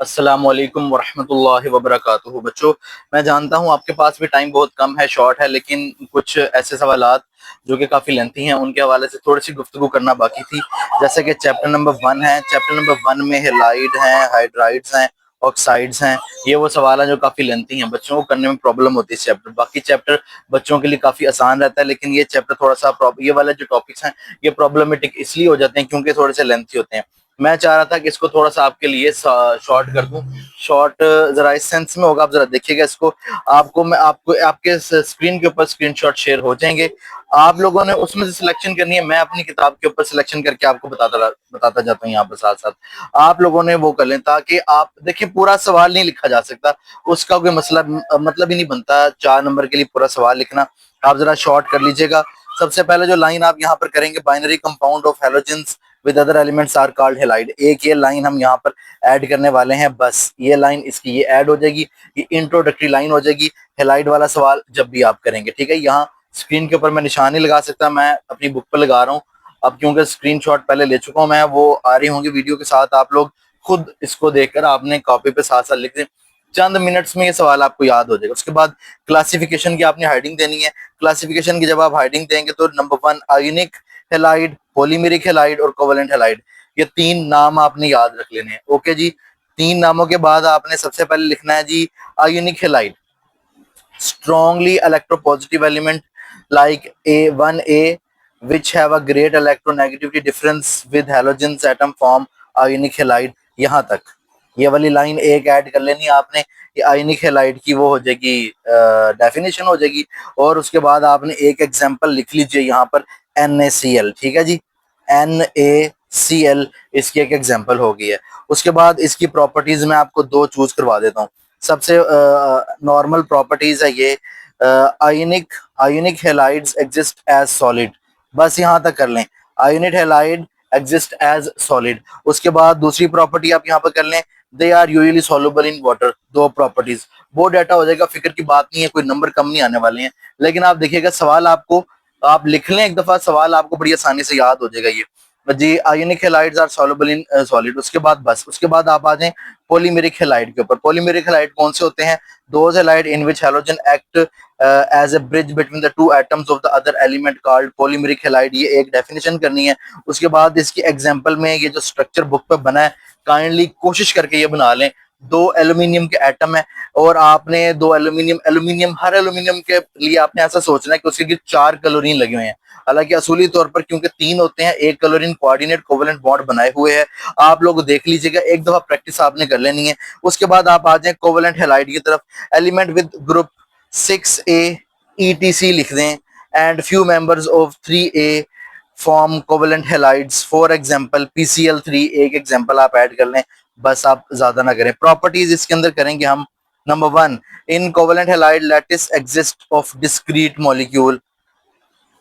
अस्सलाम वालेकुम वरहमतुल्लाहि वबरकातुहू। बच्चों, मैं जानता हूँ आपके पास भी टाइम बहुत कम है, शॉर्ट है, लेकिन कुछ ऐसे सवालात जो कि काफ़ी लेंथी हैं उनके हवाले से थोड़ी सी गुफ्तगू करना बाकी थी। जैसे कि चैप्टर नंबर 1 है। चैप्टर नंबर 1 में हेलाइड हैं, हाइड्राइड्स हैं, ऑक्साइड्स हैं। ये वो सवाल है जो काफ़ी लेंथी हैं, बच्चों को करने में प्रॉब्लम होती है इस चैप्टर। बाकी चैप्टर बच्चों के लिए काफ़ी आसान रहता है, लेकिन ये चैप्टर थोड़ा सा ये वाले जो टॉपिक्स हैं ये प्रॉब्लमेटिक इसलिए हो जाते हैं क्योंकि थोड़े से लेंथी होते हैं। मैं चाह रहा था कि इसको थोड़ा सा आपके लिए शॉर्ट कर दूं। शॉर्ट जरा इस सेंस में होगा, आप जरा देखिएगा इसको। आपको मैं आपको आपके स्क्रीन के ऊपर स्क्रीनशॉट शेयर हो जाएंगे। आप लोगों ने उसमें से सिलेक्शन करनी है। मैं अपनी किताब के ऊपर सिलेक्शन करके आपको बताता जाता हूँ यहाँ पर साथ साथ। आप लोगों ने वो कर लें ताकि आप देखिए, पूरा सवाल नहीं लिखा जा सकता, उसका कोई मसला मतलब ही नहीं बनता 4 नंबर के लिए पूरा सवाल लिखना। आप जरा शॉर्ट कर लीजिएगा। सबसे पहले जो लाइन आप यहाँ पर करेंगे, binary compound of halogens with other elements are called halide. एक ये लाइन हम यहाँ पर ऐड करने वाले हैं, बस ये लाइन इसकी ये ऐड हो जाएगी, ये इंट्रोडक्टरी लाइन हो जाएगी। हेलाइड वाला सवाल जब भी आप करेंगे, ठीक है। यहाँ स्क्रीन के ऊपर मैं निशान नहीं लगा सकता, मैं अपनी बुक पर लगा रहा हूँ। अब क्योंकि स्क्रीनशॉट पहले ले चुका हूँ मैं, वो आ रही होंगी वीडियो के साथ, आप लोग खुद इसको देखकर आपने कॉपी पे साथ साथ लिख दें। चंद मिनट्स में ये सवाल आपको याद हो जाएगा। उसके बाद क्लासिफिकेशन की आपने हेडिंग देनी है। क्लासिफिकेशन की जब आप हेडिंग देंगे तो number 1 ionic halide, polymeric halide और कोवेलेंट हेलाइड, ये 3 नाम आपने याद रख लेने हैं। ओके जी। 3 नामों के बाद आपने सबसे पहले लिखना है जी ionic halide, strongly electropositive element like A1A which have a great electronegativity difference with halogens atom form ionic halide। यहाँ तक ये वाली लाइन एक ऐड कर लेनी है आपने। ये आयनिक हेलाइड की वो हो जाएगी, डेफिनेशन हो जाएगी। और उसके बाद आपने एक एग्जांपल लिख लीजिए यहाँ पर, NaCl, ठीक है जी। NaCl इसकी एक एग्जांपल हो गई है। उसके बाद इसकी प्रॉपर्टीज में आपको 2 चूज करवा देता हूँ। सबसे नॉर्मल प्रॉपर्टीज है ये, ionic ionic halides exist as solid, बस यहाँ तक कर लें। Ionic halide exist as solid. उसके बाद दूसरी प्रॉपर्टी आप यहाँ पर कर लें, they are usually soluble in water. 2 properties, वो डाटा हो जाएगा, फिक्र की बात नहीं है, कोई नंबर कम नहीं आने वाले हैं। लेकिन आप देखिएगा सवाल आपको, आप लिख लें एक दफा, सवाल आपको बड़ी आसानी से याद हो जाएगा ये जी। Ionic halides are soluble in solid. उसके बाद बस उसके बाद आप आ जाएं पॉलीमेरिक हेलाइड के ऊपर। पॉलीमेरिक हेलाइड कौन से होते हैं? Those halide in which halogen act as a bridge between the 2 atoms of the other element called polymeric halide. ये एक डेफिनेशन करनी है। उसके बाद इसकी एग्जांपल में ये जो स्ट्रक्चर बुक पे बना है, काइंडली कोशिश करके ये बना लें। 2 एल्यूमिनियम के एटम है और आपने 2 एल्यूमिनियम हर एल्यूमिनियम के लिए आपने ऐसा सोचना है कि उसके 4 क्लोरीन लगे हुए हैं। हालांकि असूली तौर पर क्योंकि 3 होते हैं, एक क्लोरीन कोऑर्डिनेट कोवेलेंट बॉन्ड बनाए हुए हैं। आप लोग देख लीजिएगा, एक दफा प्रैक्टिस आपने कर लेनी है। उसके बाद आप आ जाए कोवेलेंट हेलाइड की तरफ। Element with group 6A ETC लिख दें and few members of 3A form covalent halides, for example PCl3। एक एग्जांपल आप ऐड कर लें, बस आप ज्यादा ना करें। प्रॉपर्टीज इसके अंदर करेंगे हम। Number 1, in covalent halide lattice exist of discrete molecule.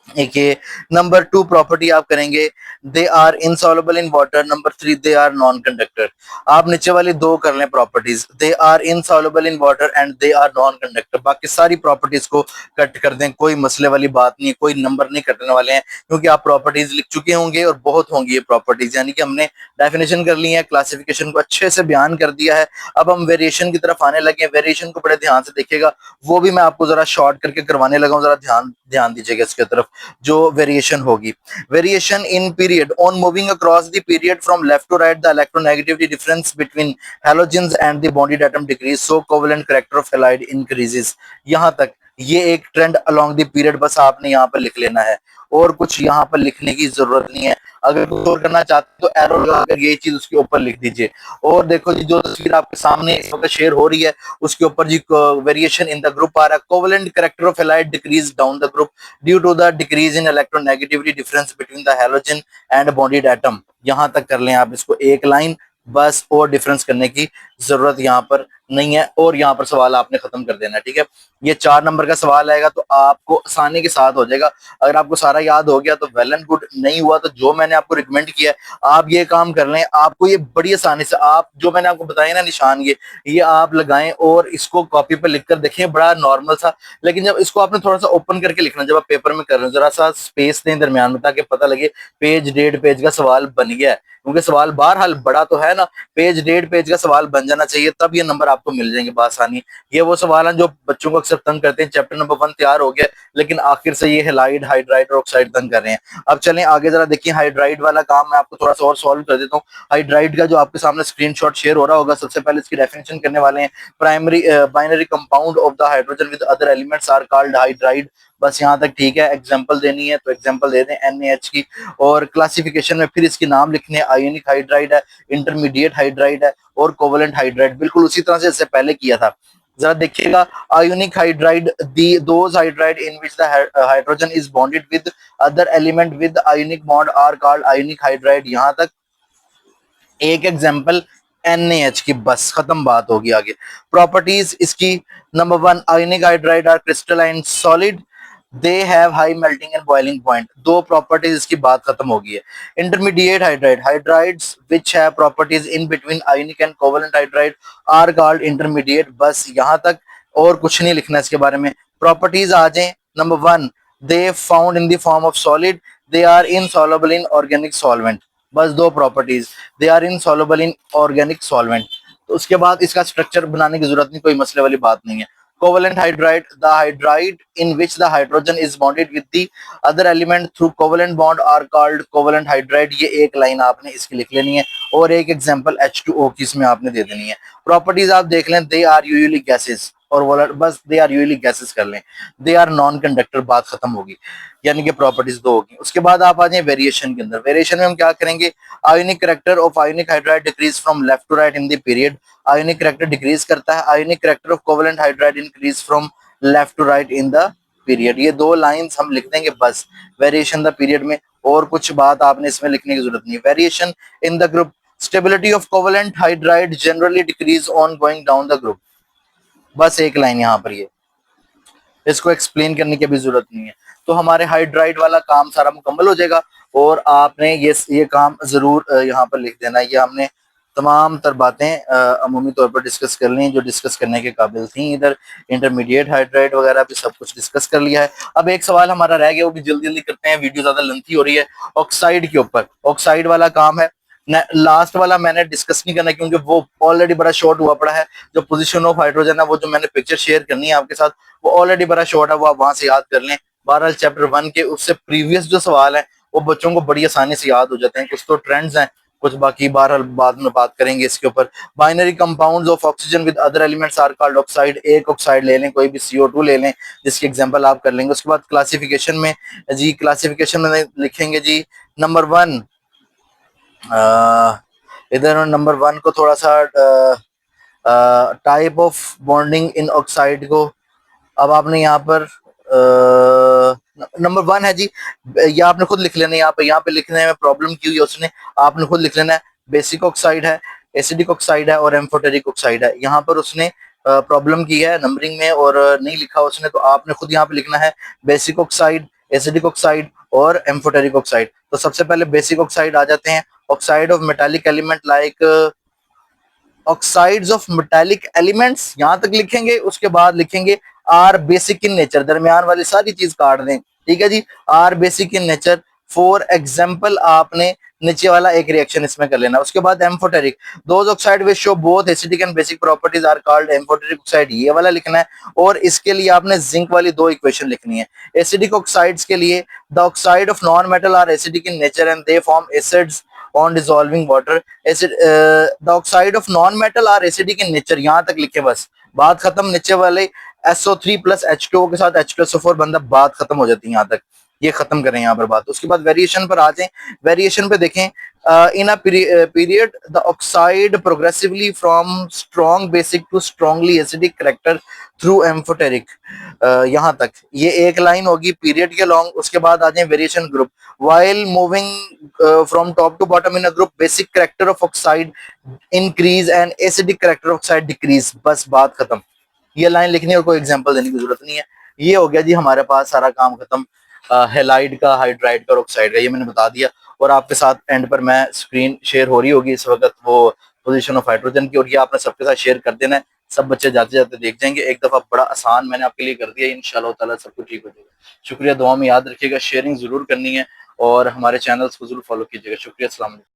एक ये। नंबर 2 प्रॉपर्टी आप करेंगे, they are insoluble in water. Number 3, they are non conductor. आप नीचे वाली 2 कर लें properties, they are insoluble in water and they are non conductor. बाकी सारी प्रॉपर्टीज को कट कर दें, कोई मसले वाली बात नहीं है, कोई नंबर नहीं कटने वाले हैं क्योंकि आप प्रॉपर्टीज लिख चुके होंगे और बहुत होंगी ये प्रॉपर्टीज। यानी कि हमने डेफिनेशन कर ली है, क्लासिफिकेशन को अच्छे से बयान कर दिया है। अब हम वेरिएशन की तरफ आने लगे। वेरिएशन को बड़े ध्यान से देखिएगा, वो भी मैं आपको जरा शॉर्ट करके करवाने लगा हूँ, जरा ध्यान ध्यान दीजिएगा इसके तरफ। जो वेरिएशन होगी, variation in period on moving across the period from left to right, the electronegativity difference between halogens and the bonded atom decrease, so covalent character of halide increases. यहां तक ये एक ट्रेंड अलोंग द पीरियड बस आपने यहाँ पर लिख लेना है, और कुछ यहाँ पर लिखने की जरूरत नहीं है। अगर कुछ और करना चाहते तो एरो लगाकर ये चीज उसके ऊपर लिख दीजिए। और देखो जी, जो तस्वीर आपके सामने इस वक्त शेयर हो रही है उसके ऊपर जी वेरिएशन इन द ग्रुप आ रहा है। Covalent character of halide decrease down the group due to the decrease in electronegativity difference between the halogen and bonded atom. यहां तक कर लें आप इसको एक लाइन, बस और डिफरेंस करने की जरूरत यहां पर नहीं है, और यहाँ पर सवाल आपने खत्म कर देना है। ठीक है, ये 4 नंबर का सवाल आएगा तो आपको आसानी के साथ हो जाएगा। अगर आपको सारा याद हो गया तो वेल एंड गुड, नहीं हुआ तो जो मैंने आपको रिकमेंड किया है आप ये काम कर लें, आपको ये बड़ी आसानी से, आप जो मैंने आपको बताया ना निशान, ये आप लगाएं और इसको कॉपी पे लिख कर देखें, बड़ा नॉर्मल सा। लेकिन जब इसको आपने थोड़ा सा ओपन करके लिखना, जब आप पेपर में कर रहे हो जरा सा स्पेस दें दरमियान में, ताकि पता लगे पेज 1.5 पेज का सवाल बन गया है, क्योंकि सवाल बहरहाल बड़ा तो है ना, पेज 1.5 पेज का सवाल बन जाना चाहिए, तब ये नंबर आपको मिल जाएंगे बआसानी। ये वो सवाल है जो बच्चों को अक्सर तंग करते हैं। चैप्टर नंबर 1 तैयार हो गया, लेकिन आखिर से ये हेलाइड, हाइड्राइड और ऑक्साइड तंग कर रहे हैं। अब चलें आगे, जरा देखिए हाइड्राइड वाला काम मैं आपको थोड़ा सा और सॉल्व कर देता हूँ। हाइड्राइड का जो आपके सामने स्क्रीनशॉट शेयर हो रहा होगा, सबसे पहले इसकी डेफिनेशन करने वाले हैं। Primary binary compound of the hydrogen with other elements are called hydride. बस यहाँ तक ठीक है। एग्जांपल देनी है तो एग्जांपल दे दें NaH की, और क्लासिफिकेशन में फिर इसके नाम लिखने हैं। आयोनिक हाइड्राइड है, इंटरमीडिएट हाइड्राइड है और कोवलेंट हाइड्राइड, बिल्कुल उसी तरह से इससे पहले किया था। जरा देखिएगा, ionic hydride the those hydride in which the hydrogen is bonded with other element with ionic bond are called ionic hydride. यहाँ तक एक एग्जांपल NaH की, बस खत्म बात होगी। आगे प्रॉपर्टीज इसकी, number 1 ionic hydride are crystalline solid, they have high melting and boiling point. दो प्रॉपर्टीज इसकी, बात खत्म हो गई है। Intermediate hydride, hydrides which have properties in between ionic and covalent hydride are called intermediate. बस यहाँ तक, और कुछ नहीं लिखना इसके बारे में। प्रॉपर्टीज आ जाए। Number 1 they found in the form of solid, they are insoluble in organic solvent. बस दो properties, they are insoluble in organic solvent. तो उसके बाद इसका स्ट्रक्चर बनाने की जरूरत नहीं, कोई मसले वाली बात नहीं है। Covalent hydride, the hydride in which the hydrogen is bonded with the other element through covalent bond are called covalent hydride. ये एक लाइन आपने इसकी लिख लेनी है, और एक एग्जांपल H2O की इसमें आपने दे देनी है। प्रॉपर्टीज आप देख लें, दे आर यूजुअली गैसेस, और बस दे आर यूजुअली गैसेस कर लें। दे आर नॉन कंडक्टर, बात खत्म होगी, यानी कि प्रॉपर्टीज दो होगी। उसके बाद आप आ जाए वेरिएशन के अंदर। वेरिएशन में हम क्या करेंगे, ionic character of ionic hydride decrease from left to right in the period. Ionic character decrease करता है। Ionic character of covalent hydride increase from left to right in the period. ये दो लाइंस हम लिख देंगे बस वेरिएशन द पीरियड में, और कुछ बात आपने इसमें लिखने की जरूरत नहीं। Variation in the group, stability of covalent hydride generally decrease on going down the group. बस एक लाइन यहाँ पर, ये इसको एक्सप्लेन करने की भी जरूरत नहीं है। तो हमारे हाइड्राइड वाला काम सारा मुकम्मल हो जाएगा, और आपने ये काम जरूर यहाँ पर लिख देना। ये हमने तमाम तर बातें अमूमी तौर पर डिस्कस कर ली, जो डिस्कस करने के काबिल थी। इधर इंटरमीडिएट हाइड्राइड वगैरह भी सब कुछ डिस्कस कर लिया है। अब एक सवाल हमारा रह गया, वो भी जल्दी जल्दी करते हैं, वीडियो ज्यादा लेंथी हो रही है। ऑक्साइड के ऊपर, ऑक्साइड वाला काम है। लास्ट वाला मैंने डिस्कस नहीं करना, क्योंकि वो ऑलरेडी बड़ा शॉर्ट हुआ पड़ा है। जो पोजीशन ऑफ हाइड्रोजन है, वो जो मैंने पिक्चर शेयर करनी है आपके साथ, वो ऑलरेडी बड़ा शॉर्ट है, वो आप वहां से याद कर लें। बहरहाल चैप्टर 1 के उससे प्रीवियस जो सवाल है वो बच्चों को बड़ी आसानी से याद हो जाते हैं। कुछ तो ट्रेंड्स हैं, कुछ बाकी बहरहाल बाद में बात करेंगे इसके ऊपर। Binary compounds of oxygen with other elements are called oxide. एक ऑक्साइड ले लें, कोई भी CO2 ले लें, जिसकी एग्जांपल आप कर लेंगे। उसके बाद क्लासिफिकेशन में जी, क्लासिफिकेशन में लिखेंगे जी नंबर 1, इधर नंबर 1 को थोड़ा सा type of bonding in oxide को, अब आपने यहाँ पर नंबर 1 है जी, ये आपने खुद लिख लेना है। यहाँ पे लिखने में प्रॉब्लम की हुई है उसने, आपने खुद लिख लेना है। बेसिक ऑक्साइड है, एसिडिक ऑक्साइड है और एम्फोटेरिक ऑक्साइड है। यहाँ पर उसने प्रॉब्लम की है नंबरिंग में और नहीं लिखा उसने, तो आपने खुद यहाँ पे लिखना है बेसिक ऑक्साइड, एसिडिक ऑक्साइड और एम्फोटेरिक ऑक्साइड। तो सबसे पहले बेसिक ऑक्साइड आ जाते हैं। Oxide of metallic element like, oxides of metallic elements यहाँ तक लिखेंगे। उसके बाद लिखेंगे आर बेसिक इन नेचर, दरमियान वाली सारी चीज काट दें, ठीक है जी। Are basic in nature, for example आपने नीचे वाला एक रिएक्शन इसमें कर लेना। उसके बाद amphoteric, those oxide which show both acidic and basic properties are called amphoteric oxide, ये वाला लिखना है। और इसके लिए आपने जिंक वाली दो इक्वेशन लिखनी है। एसिडिक ऑक्साइड्स के लिए, the oxide of non metal are acidic in nature and they form acids on dissolving water. Acid, the oxide of non-metal are acidic in nature, यहाँ तक लिखे बस, बात खत्म। नीचे वाले SO3 plus H2O के साथ H2SO4 बनता, बात खत्म हो जाती है यहाँ तक। ये खत्म करें यहाँ पर बात। उसके बाद वेरिएशन पर आ जाएं। वेरिएशन पे देखें, in a period the oxide progressively from strong basic to strongly acidic character through amphoteric. यहाँ तक ये एक लाइन होगी पीरियड के लॉन्ग। उसके बाद आ जाए variation group, while moving from top to bottom in a group, basic character of oxide increase and acidic character of oxide decrease। बस बात खत्म। ये लाइन लिखनी और कोई एग्जांपल देने की जरूरत नहीं है। ये हो गया जी हमारे पास सारा काम खत्म हेलाइड का, हाइड्राइड का और ऑक्साइड का, ये मैंने बता दिया। और आपके साथ एंड पर मैं स्क्रीन शेयर हो रही होगी इस वक्त वो पोजीशन ऑफ हाइड्रोजन की, और ये आपने सबके साथ शेयर कर देना है। सब बच्चे जाते जाते देख जाएंगे। एक दफा बड़ा आसान मैंने आपके लिए कर दिया, इंशाल्लाह ताला सब कुछ ठीक हो जाएगा। शुक्रिया, दुआ में याद रखिएगा, शेयरिंग जरूर करनी है और हमारे चैनल्स को जरूर फॉलो कीजिएगा। शुक्रिया, अस्सलाम वालेकुम।